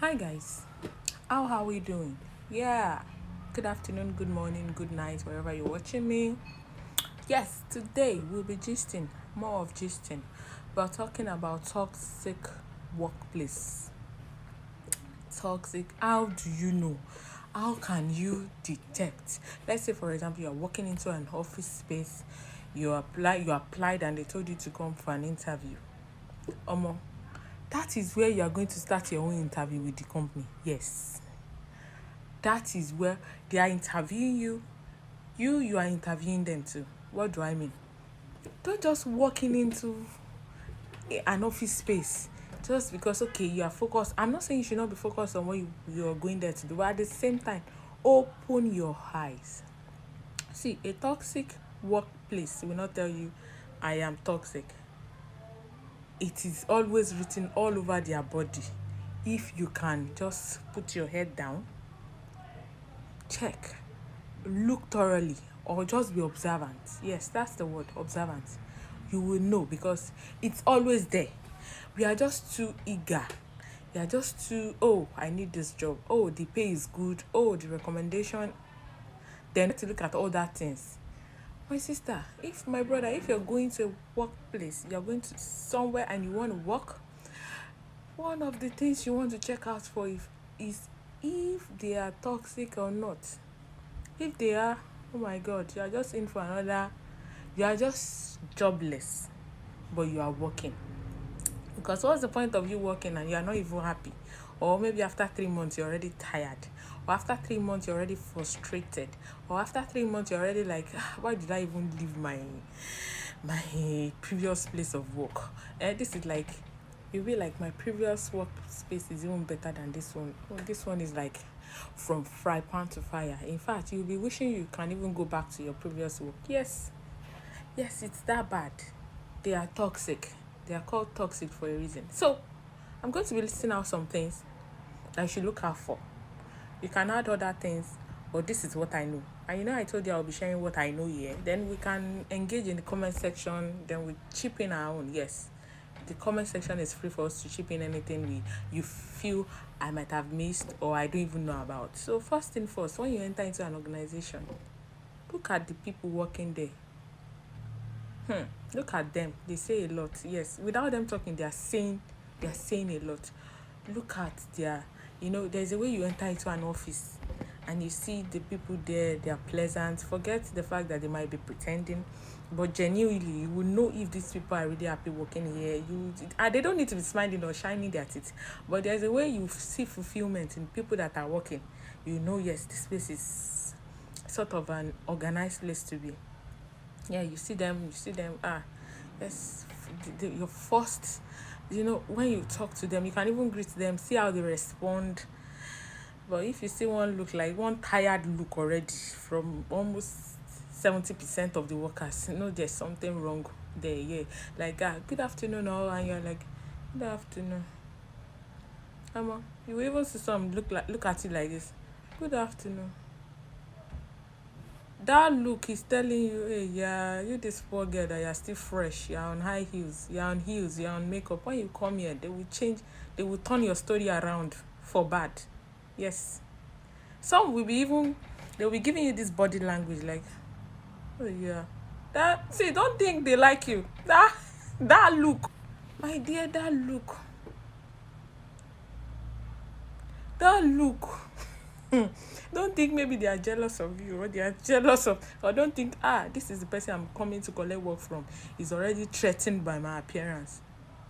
Hi guys, how are we doing? Yeah, good afternoon, good morning, good night, wherever you're watching me. Yes, today we'll be gisting, more of gisting. We're talking about toxic workplace. Toxic, how do you know? How can you detect? Let's say, for example, you're walking into an office space, you applied, and they told you to come for an interview. Omo, that is where you are going to start your own interview with the company. Yes, that is where they are interviewing you. You are interviewing them too. What do I mean? Don't just walking into an office space just because, okay, you are focused. I'm not saying you should not be focused on what you're going there to do, but at the same time, open your eyes. See, a toxic workplace will not tell you I am toxic. It is always written all over their body. If you can just put your head down, check, look thoroughly, or just be observant. Yes, that's the word, observant. You will know because it's always there. We are just too eager. We are just too, oh, I need this job. Oh, the pay is good. Oh, the recommendation. Then to look at all that things. My sister, if my brother, if you're going to a workplace, you're going to somewhere and you want to work, one of the things you want to check out for is if they are toxic or not. If they are, oh my God, you are just in for another, you are just jobless, but you are working. Because what's the point of you working and you are not even happy? Or maybe after 3 months you're already tired. Or after 3 months you're already frustrated. Or after 3 months you're already like, why did I even leave my previous place of work? This is like, you'll be like, my previous workspace is even better than this one. Oh, this one is like from fry pan to fire. In fact, you'll be wishing you can even go back to your previous work. Yes, it's that bad. They are toxic. They are called toxic for a reason. So I'm going to be listing out some things that you should look out for. You can add other things, but this is what I know. And I told you I'll be sharing what I know here. Then we can engage in the comment section. Then we chip in our own. Yes, the comment section is free for us to chip in anything you feel I might have missed or I don't even know about. So first thing first, when you enter into an organization, look at the people working there. Look at them. They say a lot. Yes, without them talking, they are saying a lot. Look at there's a way you enter into an office and you see the people there, they are pleasant. Forget the fact that they might be pretending, but genuinely you will know if these people are really happy working here. They don't need to be smiling or shining their teeth, but there's a way you see fulfillment in people that are working. Yes, this place is sort of an organized place to be. Yeah, you see them. Yes, your first, when you talk to them, you can even greet them, see how they respond. But if you see one tired look already from almost 70% of the workers, there's something wrong there. Yeah, like, good afternoon, all, and you're like, good afternoon. You will even see some look at you like this, good afternoon. That look is telling you, hey, yeah, you this poor girl that you're still fresh, you're on high heels, you're on makeup. When you come here, they will turn your story around for bad. Yes. Some will be even, they'll be giving you this body language like, oh yeah. Don't think they like you. That look, my dear, that look. Don't think maybe they are jealous of you or they are jealous of, or don't think, this is the person I'm coming to collect work from is already threatened by my appearance.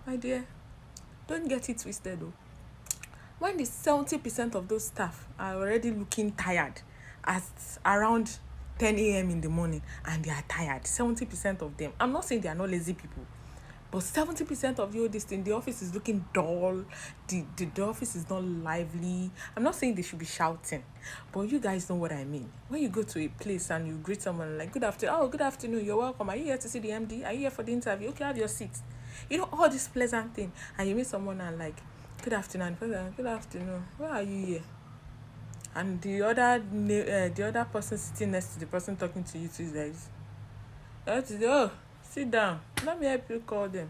My dear, don't get it twisted though. When the 70% of those staff are already looking tired at around 10 a.m. in the morning and they are tired, 70% of them, I'm not saying they are not lazy people, but 70% of you, this thing, the office is looking dull. The office is not lively. I'm not saying they should be shouting, but you guys know what I mean. When you go to a place and you greet someone like, good afternoon, oh, good afternoon, you're welcome. Are you here to see the MD? Are you here for the interview? Okay, have your seat. All this pleasant thing. And you meet someone and like, good afternoon, good afternoon. Why are you here? And the other person sitting next to the person talking to you too is like, oh, sit down. Let me help you call them.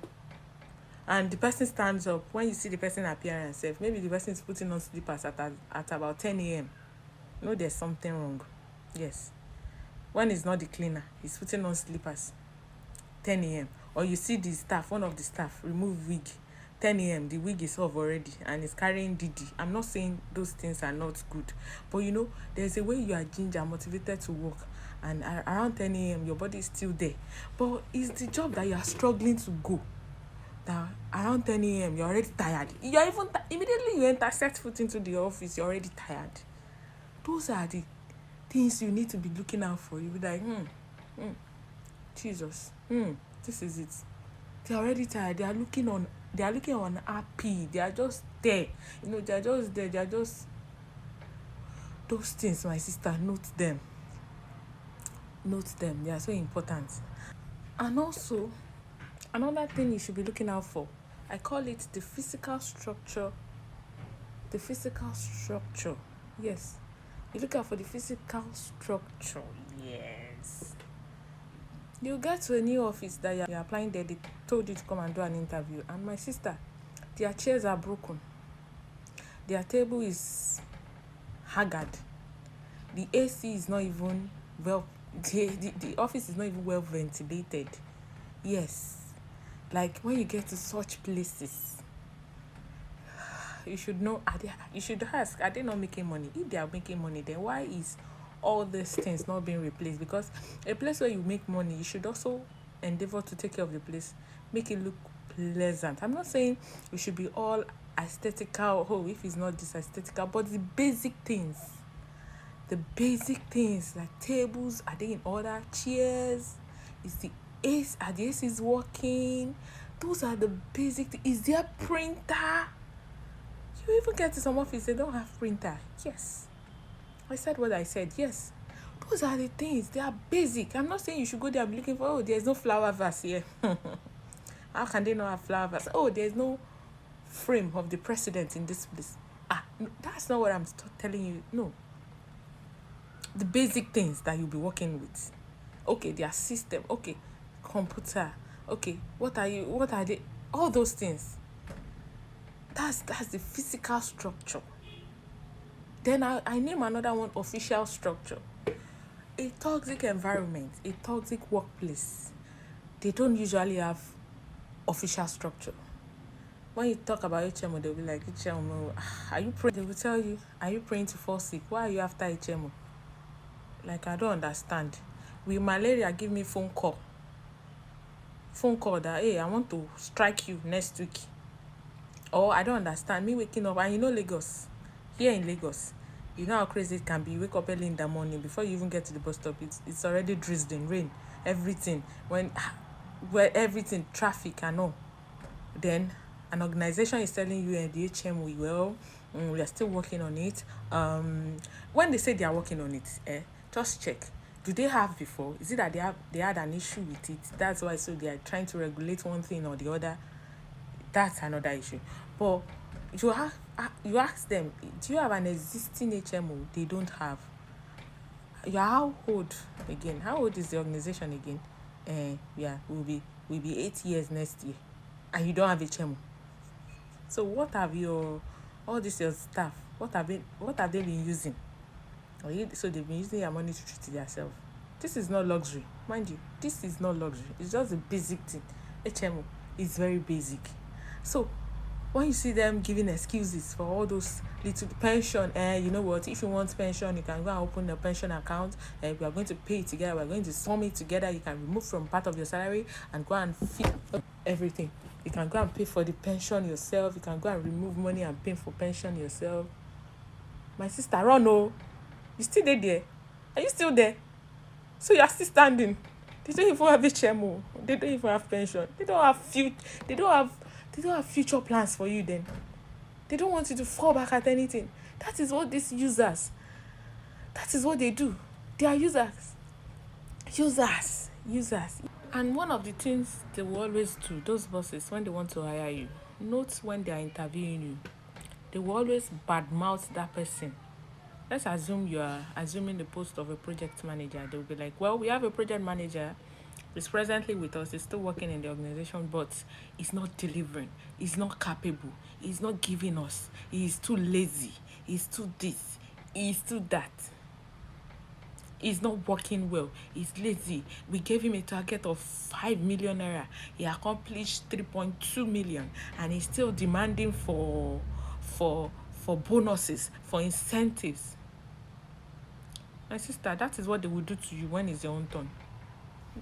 and the person stands up. When you see the person appearance self, maybe the person is putting on slippers at about 10 a.m. No, there's something wrong. Yes. When it's not the cleaner, he's putting on slippers 10 a.m. Or you see the staff, one of the staff remove wig 10 a.m. The wig is off already and is carrying Didi. I'm not saying those things are not good, but you know, there's a way you are ginger, motivated to work, and around 10 a.m. your body is still there. But it's the job that you are struggling to go. That around 10 a.m. you're already tired. You're even immediately you enter, set foot into the office, you're already tired. Those are the things you need to be looking out for. You'll be like, Jesus, this is it. They're already tired. They are looking unhappy. They are just there. You know, they are just there. They are just those things, my sister. Note them. They are so important. And also, another thing you should be looking out for, I call it the physical structure. The physical structure. Yes. You look out for the physical structure. Yes. You get to a new office that you're applying there, they told you to come and do an interview. And my sister, their chairs are broken. Their table is haggard. The AC is not even the office is not even well ventilated. Yes. Like when you get to such places, you should know, you should ask, are they not making money? If they are making money, then why is all these things not being replaced? Because a place where you make money, you should also endeavor to take care of the place, make it look pleasant. I'm not saying it should be all aesthetical. Oh, if it's not this aesthetical, but the basic things, like tables, are they in order? Chairs, are the ACs working? Those are the basic things. Is there printer? You even get to some office, they don't have printer. Yes. I said what I said. Yes. Those are the things. They are basic. I'm not saying you should go there and be looking for, there's no flower vase here. How can they not have flower vase? There's no frame of the president in this place. No, that's not what I'm telling you. No. The basic things that you'll be working with. Okay, their system. Okay, computer. Okay, what are they? All those things. That's the physical structure. Then I name another one, official structure. A toxic environment, a toxic workplace, they don't usually have official structure. When you talk about HMO, they'll be like, HMO, are you praying? They will tell you, are you praying to fall sick? Why are you after HMO? Like, I don't understand. With malaria, give me phone call that, hey, I want to strike you next week. Or I don't understand, me waking up, and you know Lagos, here in Lagos, you know how crazy it can be. You wake up early in the morning, before you even get to the bus stop, it's already drizzling, rain, everything. Where everything, traffic and all. Then an organization is telling you, and the HMO, we are still working on it. When they say they are working on it, just check. Do they have before? Is it that they had an issue with it? That's why, so they are trying to regulate one thing or the other. That's another issue. But you ask them, do you have an existing HMO? They don't have. You're how old again? How old is the organization again? We'll be 8 years next year, and you don't have HMO. So what have your staff? What have they been using? So they've been using your money to treat themselves. This is not luxury, mind you. This is not luxury. It's just a basic thing. HMO is very basic. So when you see them giving excuses for all those little pension, you know what, if you want pension, you can go and open a pension account, we are going to pay it together, we are going to sum it together, you can remove from part of your salary and go and feed everything. You can go and pay for the pension yourself, you can go and remove money and pay for pension yourself. My sister, run. You still there? Are you still there? So you are still standing. They don't even have HMO. They don't even have pension. They don't have future plans for you then. They don't want you to fall back at anything. That is what these users, that is what they do. They are users. And one of the things they will always do, those bosses, when they want to hire you, note when they are interviewing you, they will always badmouth that person. Let's assume you are assuming the post of a project manager. They will be like, well, we have a project manager. He's presently with us, he's still working in the organization, but he's not delivering, he's not capable, he's not giving us, he's too lazy, he's too this, he's too that. He's not working well. He's lazy. We gave him a target of 5 million naira. He accomplished 3.2 million, and he's still demanding for bonuses, for incentives. My sister, that is what they will do to you when it's your own turn.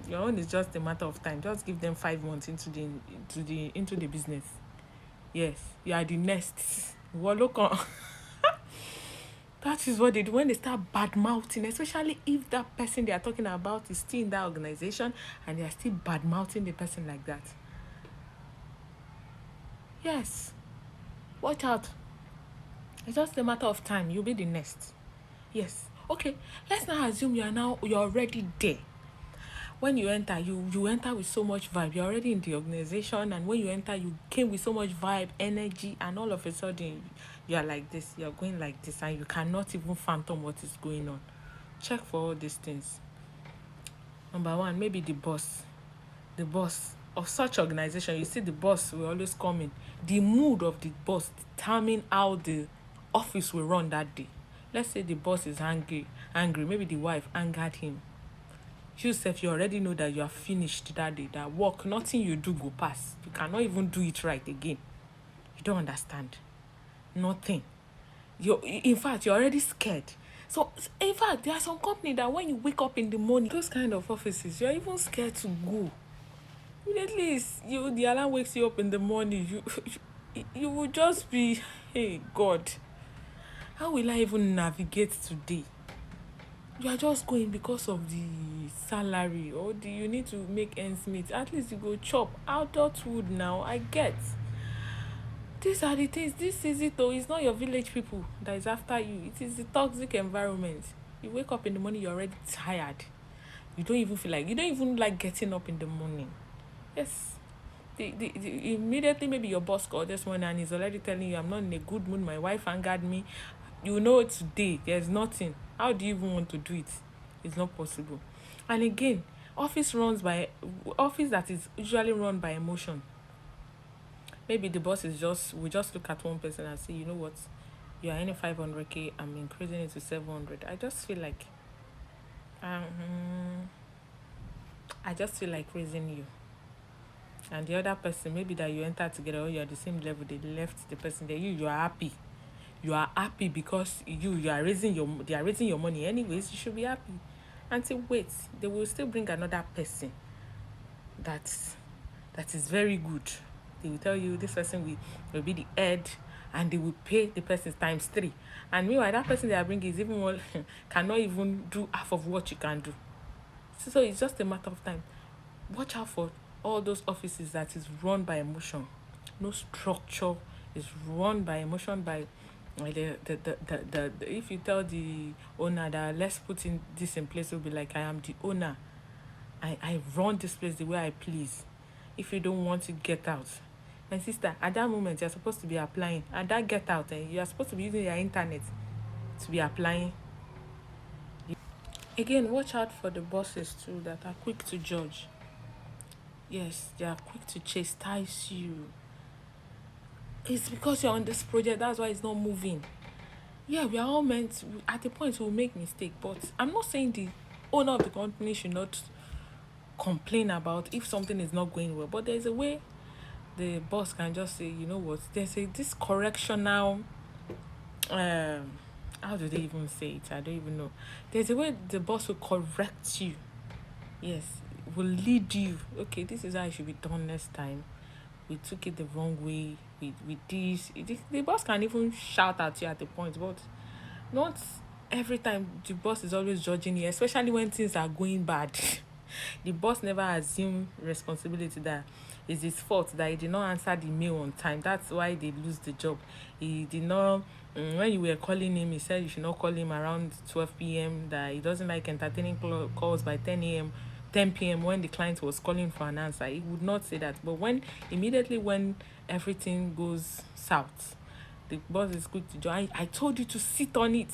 Your own is just a matter of time. Just give them 5 months into the business. Yes, you are the next. Well, look on. That is what they do when they start bad mouthing, especially if that person they are talking about is still in that organization and they are still bad mouthing the person like that. Yes, watch out. It's just a matter of time. You'll be the next. Yes. Okay, let's now assume you're already there. When you enter, you enter with so much vibe. You're already in the organization, and when you enter, you came with so much vibe, energy, and all of a sudden you're like this, you're going like this, and you cannot even fathom what is going on. Check for all these things. Number one, maybe the boss of such organization. You see, the boss will always come in. The mood of the boss determine how the office will run that day. Let's say the boss is angry, maybe the wife angered him. You self, you already know that you are finished that day, that work, nothing you do go pass. You cannot even do it right again. You don't understand. Nothing. In fact, you're already scared. So, in fact, there are some companies that when you wake up in the morning, those kind of offices, you're even scared to go. Immediately, the alarm wakes you up in the morning, you will just be, hey, God, how will I even navigate today? You are just going because of the salary, or you need to make ends meet. At least you go chop. Adulthood now, I get. These are the things. This is it though. It's not your village people that is after you. It is the toxic environment. You wake up in the morning, you're already tired. You don't even like getting up in the morning. Yes. Immediately maybe your boss called this morning and he's already telling you, I'm not in a good mood, my wife angered me. You know today there's nothing. How do you even want to do it? It's not possible. And again, office that is usually run by emotion. Maybe the boss will just look at one person and say, you know what, you are earning 500k, I'm increasing it to 700. I just feel like raising you. And the other person, maybe that you enter together or you're at the same level, they left the person there. You are happy. You are happy because they are raising your money anyways. You should be happy. Until wait, they will still bring another person that is very good. They will tell you this person will be the head, and they will pay the person times 3. And meanwhile, that person they are bringing is even more cannot even do half of what you can do. So it's just a matter of time. Watch out for all those offices that is run by emotion. No structure, is run by emotion, by the if you tell the owner that let's put in this in place, will be like, I am the owner. I run this place the way I please. If you don't want to get out. My sister, at that moment you're supposed to be applying. At that get out, you are supposed to be using your internet to be applying. Again, watch out for the bosses too that are quick to judge. Yes, they are quick to chastise you. It's because you're on this project, that's why it's not moving. Yeah, we are all meant to, at a point we'll make mistake, but I'm not saying the owner of the company should not complain about if something is not going well, but there's a way the boss can just say, you know what, there's this correctional how do they even say it? I don't even know. There's a way the boss will correct you. Yes, will lead you. Okay, this is how it should be done next time. We took it the wrong way. With this. The boss can even shout at you at the point, but not every time the boss is always judging you, especially when things are going bad. The boss never assume responsibility that it's his fault that he did not answer the mail on time. That's why they lose the job. He did not, when you were calling him, he said you should not call him around 12 p.m, that he doesn't like entertaining calls by 10 p.m. when the client was calling for an answer. He would not say that. But immediately when everything goes south, the boss is quick to join. I told you to sit on it.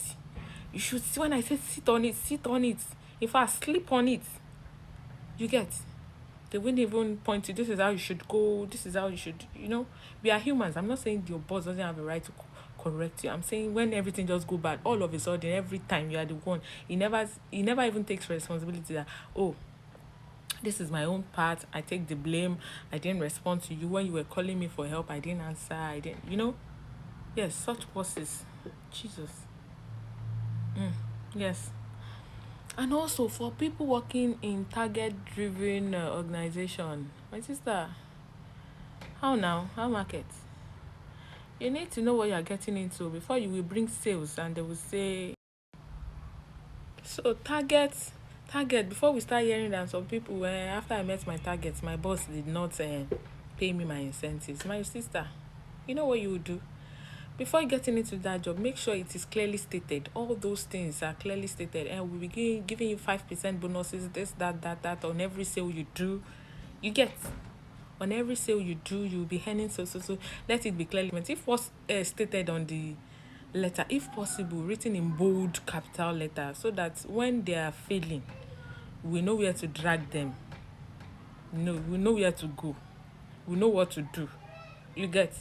You should see, when I said sit on it, sit on it. In fact, sleep on it. You get? They wouldn't even point to, this is how you should go, this is how you should, we are humans. I'm not saying your boss doesn't have a right to correct you. I'm saying when everything just go bad, all of a sudden, every time you are the one, he never even takes responsibility that, oh, this is my own part, I take the blame, I didn't respond to you when you were calling me for help, I didn't answer, I didn't, yes, such bosses, Jesus. Yes. And also for people working in target driven organization, my sister, how market, you need to know what you're getting into before you will bring sales and they will say, so target before we start hearing that some people, after I met my targets, my boss did not pay me my incentives. My sister, you know what you would do before getting into that job? Make sure it is clearly stated. All those things are clearly stated, and we'll be giving you 5% bonuses, this, that on every sale you do. You get, on every sale you do, you'll be earning so. Let it be clearly meant. If what's stated on the letter, if possible, written in bold capital letter, so that when they are failing, we know where to drag them. We know where to go. We know what to do. You get,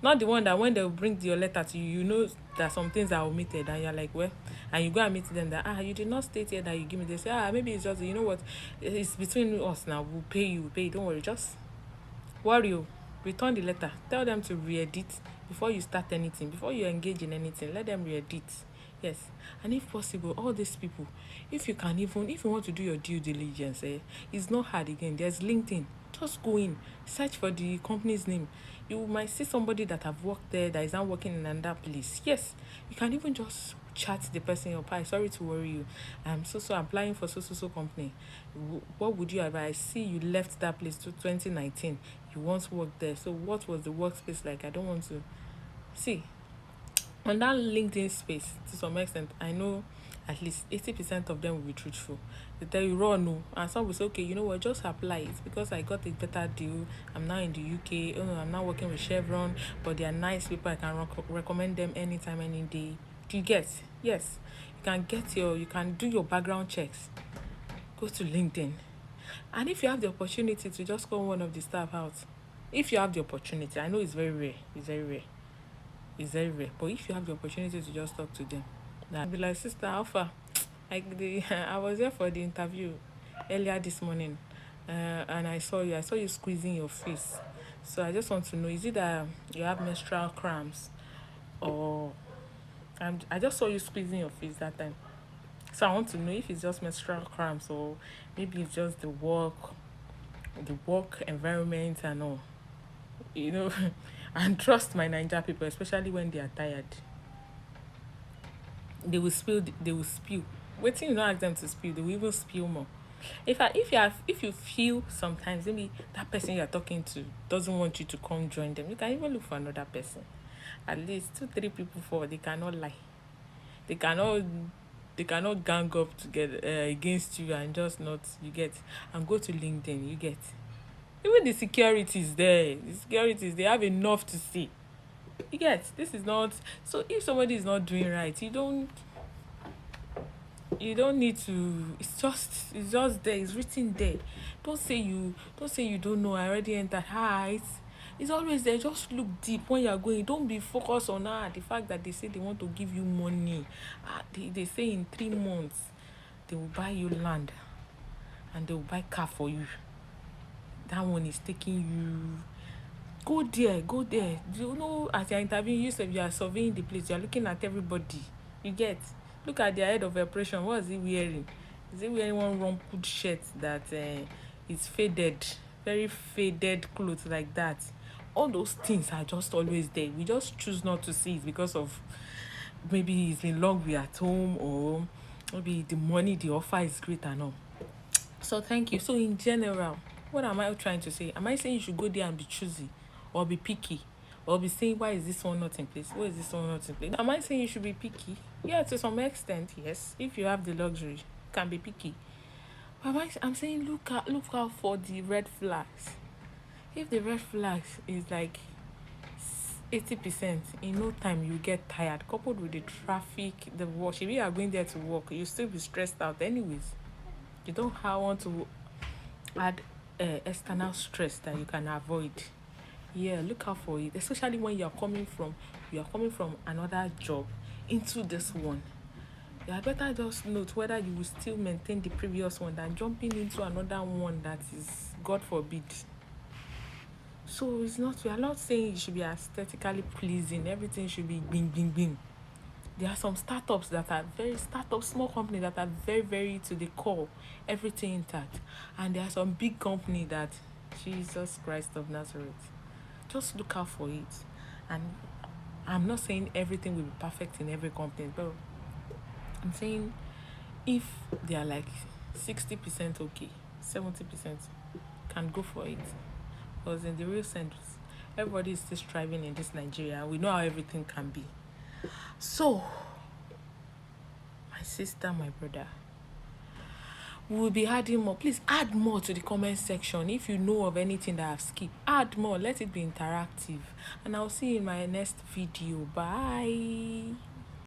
not the one that when they bring your letter to you, you know that some things are omitted and you're like, well, and you go and meet them that, you did not state here that you give me. They say, maybe it's just, you know what, it's between us now, we'll pay you, don't worry, just worry you, return the letter, tell them to re-edit before you start anything, before you engage in anything, let them re-edit. Yes. And if possible, all these people, if you want to do your due diligence, it's not hard again. There's LinkedIn. Just go in, search for the company's name. You might see somebody that have worked there that is now working in another place. Yes, you can even just chat the person up. Sorry to worry you. I'm so applying for so company. What would you advise? I see you left that place to 2019. You once worked there. So what was the workspace like? I don't want to see. On that LinkedIn space, to some extent, I know at least 80% of them will be truthful. They tell you raw no, and some will say, okay, you know what, just apply it because I got a better deal. I'm now in the UK. I'm now working with Chevron, but they are nice people. I can recommend them anytime, any day. Do you get? Yes, you can do your background checks. Go to LinkedIn, and if you have the opportunity to just call one of the staff out, if you have the opportunity, I know it's very rare. It's very rare, but if you have the opportunity to just talk to them, that be like, sister, how far? I was there for the interview earlier this morning, and I saw you squeezing your face. So I just want to know, is it that you have menstrual cramps, or I just saw you squeezing your face that time. So I want to know if it's just menstrual cramps, or maybe it's just the work environment and all. You know, and trust my Naija people, especially when they are tired. They will spill. Waiting, you don't ask them to spill, they will even spill more. If you feel sometimes maybe that person you're talking to doesn't want you to come join them, you can even look for another person. At least 2-3 people, for they cannot lie. They cannot gang up together against you and just not, you get, and go to LinkedIn, you get. Even the securities there, they have enough to see. You get, this is not, so if somebody is not doing right, you don't need to, it's just there, it's written there. Don't say you don't know, I already entered. It's always there. Just look deep when you're going. Don't be focused on the fact that they say they want to give you money. They say in 3 months they will buy you land and they will buy car for you. That one is taking you. Go there. Do you know, as you're interviewing, you are surveying the place, you're looking at everybody. You get, look at the head of operation. What is he wearing? Is he wearing one rumpled shirt that is faded, very faded clothes like that? All those things are just always there. We just choose not to see it because of maybe it's been long we at home, or maybe the money the offer is great and all. So thank you. So in general, what am I trying to say? Am I saying you should go there and be choosy, or be picky, or be saying, why is this one not in place? Why is this one not in place? Am I saying you should be picky? Yeah, to some extent, yes. If you have the luxury, you can be picky. But I'm saying look out for the red flags. If the red flags is like 80%, in no time you get tired, coupled with the traffic, the work. If you are going there to work, you still be stressed out anyways. You don't want to add external stress that you can avoid. Yeah, look out for it, especially when you are coming from another job into this one. Yeah, better just note whether you will still maintain the previous one than jumping into another one that is, God forbid. So it's not, we are not saying it should be aesthetically pleasing, everything should be bing bing bing. There are some startups that are small companies that are very, very to the core, everything intact. And there are some big company that, Jesus Christ of Nazareth, just look out for it. And I'm not saying everything will be perfect in every company, but I'm saying if they are like 60% okay, 70% can go for it. Because in the real sense, everybody is still striving in this Nigeria. We know how everything can be. So, my sister, my brother, we will be adding more. Please add more to the comment section. If you know of anything that I've skipped, add more. Let it be interactive. And I'll see you in my next video. Bye.